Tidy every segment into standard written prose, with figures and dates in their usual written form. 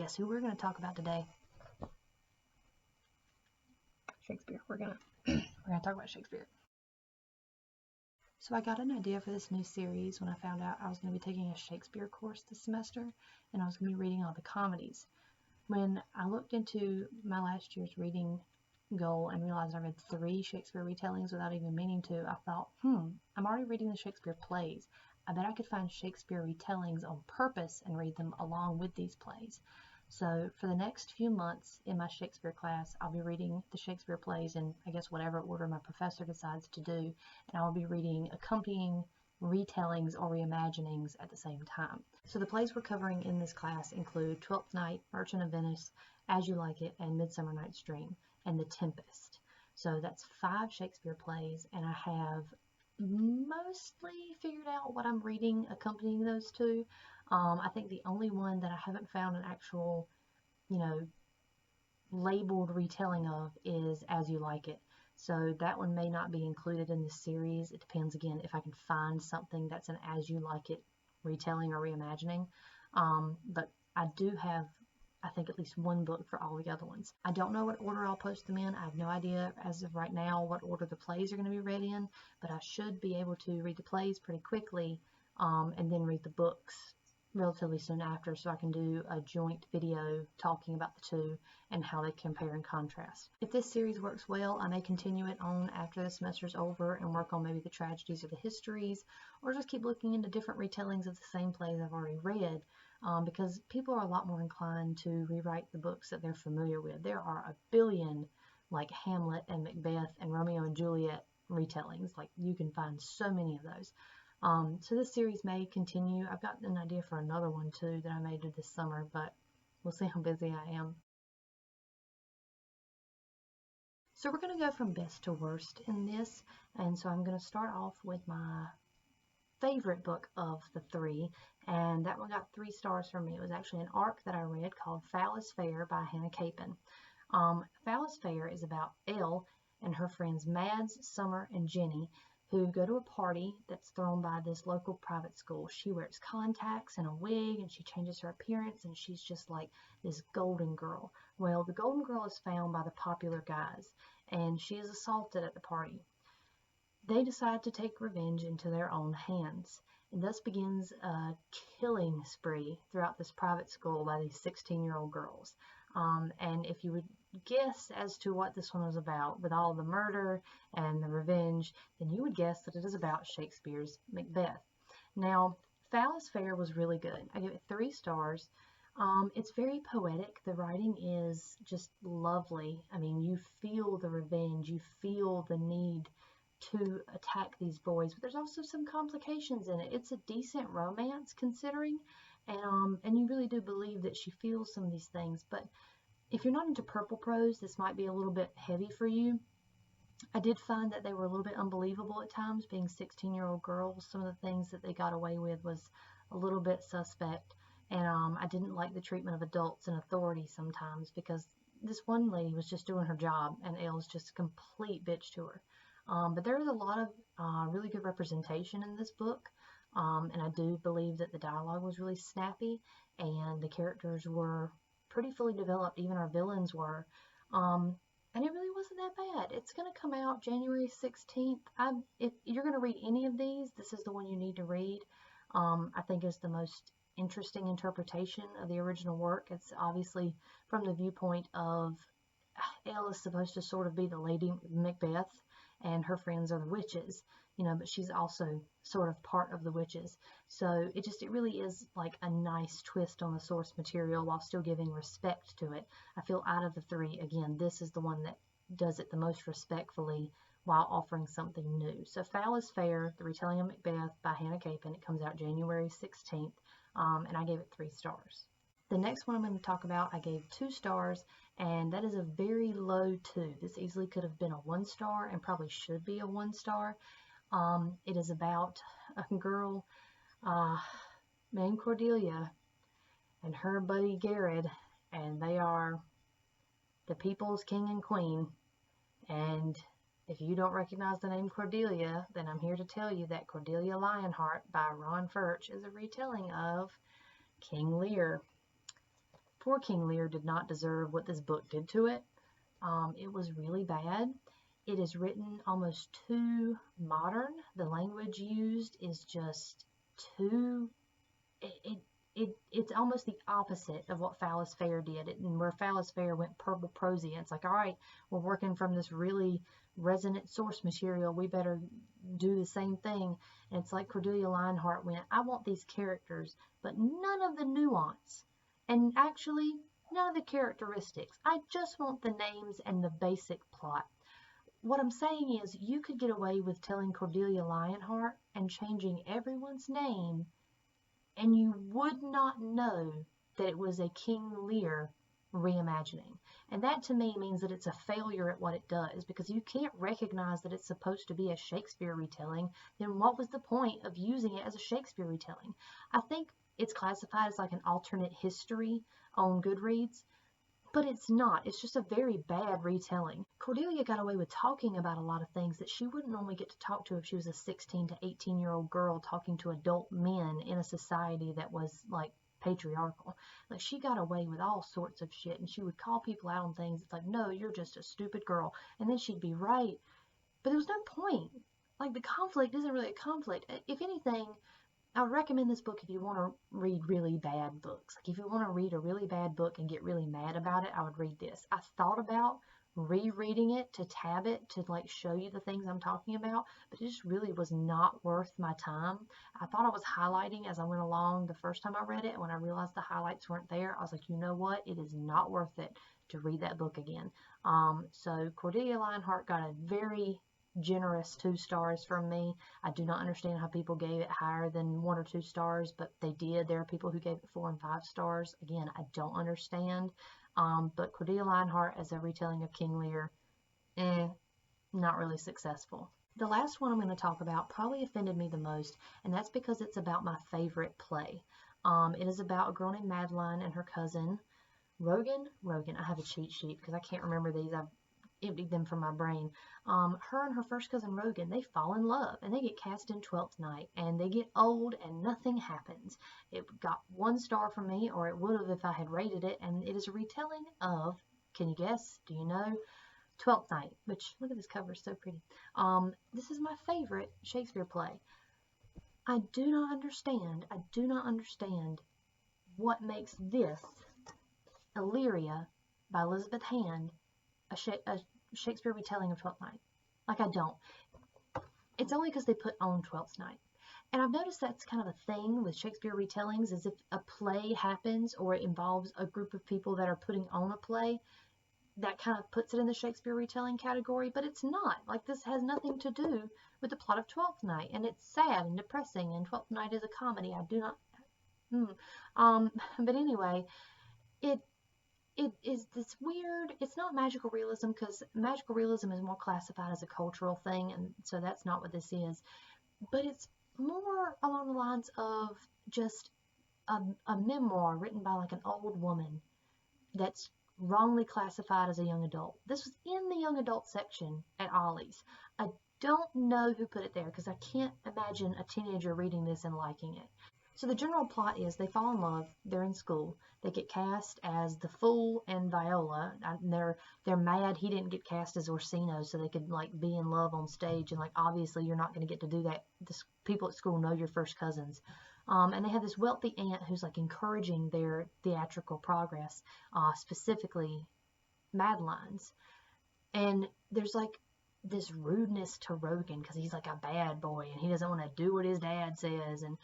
guess who we're going to talk about today? Shakespeare. We're going to talk about Shakespeare. So I got an idea for this new series when I found out I was going to be taking a Shakespeare course this semester, and I was going to be reading all the comedies. When I looked into my last year's reading goal and realized I read 3 Shakespeare retellings without even meaning to, I thought, I'm already reading the Shakespeare plays. I bet I could find Shakespeare retellings on purpose and read them along with these plays. So for the next few months in my Shakespeare class, I'll be reading the Shakespeare plays in, I guess, whatever order my professor decides to do, and I'll be reading accompanying retellings or reimaginings at the same time. So the plays we're covering in this class include Twelfth Night, Merchant of Venice, As You Like It, and Midsummer Night's Dream, and The Tempest. So that's 5 Shakespeare plays, and I have mostly figured out what I'm reading accompanying those 2. I think the only one that I haven't found an actual, labeled retelling of is As You Like It. So that one may not be included in this series. It depends, again, if I can find something that's an As You Like It retelling or reimagining. But I do have, I think, at least 1 book for all the other ones. I don't know what order I'll post them in. I have no idea as of right now what order the plays are going to be read in, but I should be able to read the plays pretty quickly and then read the books relatively soon after, so I can do a joint video talking about the 2 and how they compare and contrast. If this series works well, I may continue it on after the semester's over and work on maybe the tragedies or the histories, or just keep looking into different retellings of the same plays I've already read, because people are a lot more inclined to rewrite the books that they're familiar with. There are a billion, like Hamlet and Macbeth and Romeo and Juliet retellings. Like, you can find so many of those. So this series may continue. I've got an idea for another one too that I may do this summer, but we'll see how busy I am. So we're going to go from best to worst in this, and so I'm going to start off with my favorite book of the 3, and that one got 3 stars from me. It was actually an arc that I read called Phallus Failure by Hannah Capin. Phallus Failure is about Elle and her friends Mads, Summer, and Jenny, who go to a party that's thrown by this local private school. She wears contacts and a wig, and she changes her appearance, and she's just like this golden girl. Well, the golden girl is found by the popular guys, and she is assaulted at the party. They decide to take revenge into their own hands, and thus begins a killing spree throughout this private school by these 16-year-old girls. And if you would guess as to what this one was about, with all the murder and the revenge, then you would guess that it is about Shakespeare's Macbeth. Now, Phallus Failure was really good. I give it 3 stars. It's very poetic. The writing is just lovely. I mean, you feel the revenge. You feel the need to attack these boys, but there's also some complications in it. It's a decent romance considering, and you really do believe that she feels some of these things. But if you're not into purple prose, this might be a little bit heavy for you. I did find that they were a little bit unbelievable at times, being 16-year-old girls. Some of the things that they got away with was a little bit suspect, and I didn't like the treatment of adults and authority sometimes, because this one lady was just doing her job, and Elle's just a complete bitch to her. But there is a lot of really good representation in this book, and I do believe that the dialogue was really snappy, and the characters were pretty fully developed. Even our villains were, and it really wasn't that bad. It's going to come out January 16th. If you're going to read any of these, this is the one you need to read. I think is the most interesting interpretation of the original work. It's obviously from the viewpoint of Elle is supposed to sort of be the Lady Macbeth, and her friends are the witches, but she's also sort of part of the witches. So it really is like a nice twist on the source material while still giving respect to it. I feel out of the 3, again, this is the one that does it the most respectfully while offering something new. So Phallus Failure, the retelling of Macbeth by Hannah Capin. It comes out January 16th, and I gave it 3 stars. The next one I'm going to talk about, I gave 2 stars, and that is a very low 2. This easily could have been a 1 star and probably should be a 1 star. It is about a girl named Cordelia and her buddy Garrett, and they are the people's king and queen. And if you don't recognize the name Cordelia, then I'm here to tell you that Cordelia Lionheart by Ron Furch is a retelling of King Lear. Poor King Lear did not deserve what this book did to it. It was really bad. It is written almost too modern. The language used is just too, it's almost the opposite of what Phallus Failure did. And where Phallus Failure went purple prosy, it's like, all right, we're working from this really resonant source material, we better do the same thing. And it's like Cordelia Lionheart went, I want these characters, but none of the nuance, and actually none of the characteristics. I just want the names and the basic plot. What I'm saying is, you could get away with telling Cordelia Lionheart and changing everyone's name, and you would not know that it was a King Lear reimagining. And that to me means that it's a failure at what it does, because you can't recognize that it's supposed to be a Shakespeare retelling. Then what was the point of using it as a Shakespeare retelling? I think it's classified as like an alternate history on Goodreads, but it's not. It's just a very bad retelling. Cordelia got away with talking about a lot of things that she wouldn't normally get to talk to if she was a 16 to 18-year-old girl talking to adult men in a society that was like patriarchal. Like, she got away with all sorts of shit, and she would call people out on things. It's like, no, you're just a stupid girl. And then she'd be right. But there was no point. Like, the conflict isn't really a conflict. If anything, I would recommend this book if you want to read really bad books. Like, if you want to read a really bad book and get really mad about it, I would read this. I thought about rereading it to tab it to like show you the things I'm talking about, but it just really was not worth my time. I thought I was highlighting as I went along the first time I read it, and when I realized the highlights weren't there, I was like, you know what? It is not worth it to read that book again. So Cordelia Lionheart got a very generous 2 stars from me. I do not understand how people gave it higher than 1 or 2 stars, but they did. There are people who gave it 4 and 5 stars. Again, I don't understand. But Cordelia Lionheart as a retelling of King Lear, not really successful. The last one I'm going to talk about probably offended me the most, and that's because it's about my favorite play. It is about a girl named Madeline and her cousin Rogan. I have a cheat sheet because I can't remember these. I've emptied them from my brain. Her and her first cousin Rogan, they fall in love, and they get cast in Twelfth Night, and they get old, and nothing happens. It got 1 star from me, or it would have if I had rated it, and it is a retelling of, can you guess? Do you know? Twelfth Night, which, look at this cover, it's so pretty. This is my favorite Shakespeare play. I do not understand what makes this, Illyria, by Elizabeth Hand, a Shakespeare retelling of Twelfth Night. Like, I don't. It's only because they put on Twelfth Night. And I've noticed that's kind of a thing with Shakespeare retellings, is if a play happens or it involves a group of people that are putting on a play, that kind of puts it in the Shakespeare retelling category, but it's not. Like, this has nothing to do with the plot of Twelfth Night, and it's sad and depressing, and Twelfth Night is a comedy. I do not... But anyway, it is this weird, it's not magical realism, because magical realism is more classified as a cultural thing, and so that's not what this is, but it's more along the lines of just a memoir written by like an old woman that's wrongly classified as a young adult. This was in the young adult section at Ollie's. I don't know who put it there, because I can't imagine a teenager reading this and liking it. So the general plot is they fall in love, they're in school, they get cast as the Fool and Viola, and they're mad he didn't get cast as Orsino so they could like be in love on stage, and like obviously you're not going to get to do that. People at school know your first cousins. And they have this wealthy aunt who's like encouraging their theatrical progress, specifically Madeline's. And there's like this rudeness to Rogan because he's like a bad boy and he doesn't want to do what his dad says, and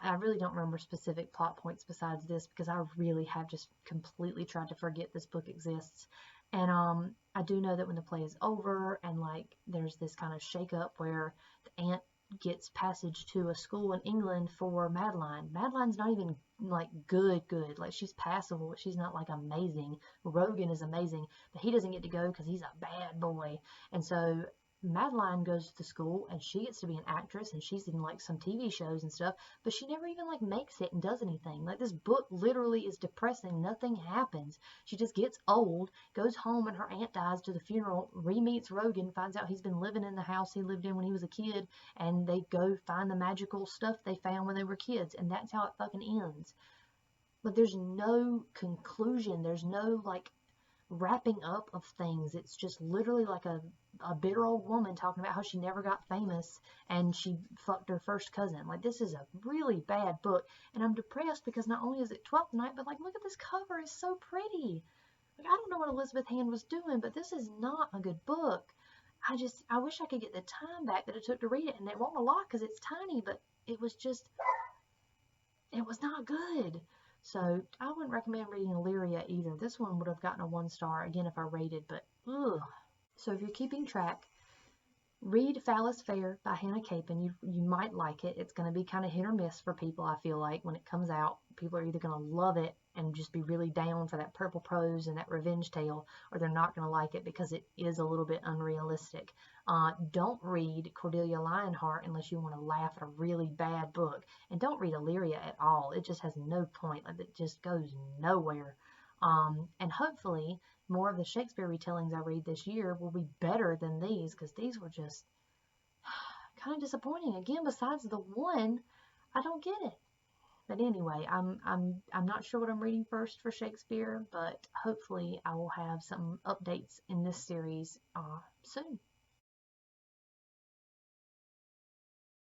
I really don't remember specific plot points besides this, because I really have just completely tried to forget this book exists. And I do know that when the play is over and like there's this kind of shake-up where the aunt gets passage to a school in England for Madeline. Madeline's not even like good. Like, she's passable, but she's not like amazing. Rogan is amazing, but he doesn't get to go because he's a bad boy. And so Madeline goes to the school and she gets to be an actress, and she's in like some TV shows and stuff, but she never even like makes it and does anything. Like, this book literally is depressing. Nothing happens. She just gets old, goes home, and her aunt dies to the funeral, re-meets Rogan, finds out he's been living in the house he lived in when he was a kid, and they go find the magical stuff they found when they were kids, and that's how it fucking ends. but there's no conclusion. There's no like wrapping up of things. It's just literally like a bitter old woman talking about how she never got famous and she fucked her first cousin. Like, this is a really bad book, and I'm depressed because not only is it 12th Night, but like, look at this cover, it's so pretty. Like, I don't know what Elizabeth Hand was doing, but this is not a good book. I wish I could get the time back that it took to read it, and it won't a lot because it's tiny, but it was just, it was not good. So I wouldn't recommend reading Illyria either. This one would have gotten a 1 star again if I rated, but ugh. So if you're keeping track, read Phallus Failure by Hannah Capin. You might like it. It's going to be kind of hit or miss for people, I feel like, when it comes out. People are either going to love it and just be really down for that purple prose and that revenge tale, or they're not going to like it because it is a little bit unrealistic. Don't read Cordelia Lionheart unless you want to laugh at a really bad book. And don't read Illyria at all. It just has no point. Like, it just goes nowhere. And hopefully more of the Shakespeare retellings I read this year will be better than these, because these were just kind of disappointing. Again, besides the one, I don't get it. But anyway, I'm not sure what I'm reading first for Shakespeare, but hopefully I will have some updates in this series soon.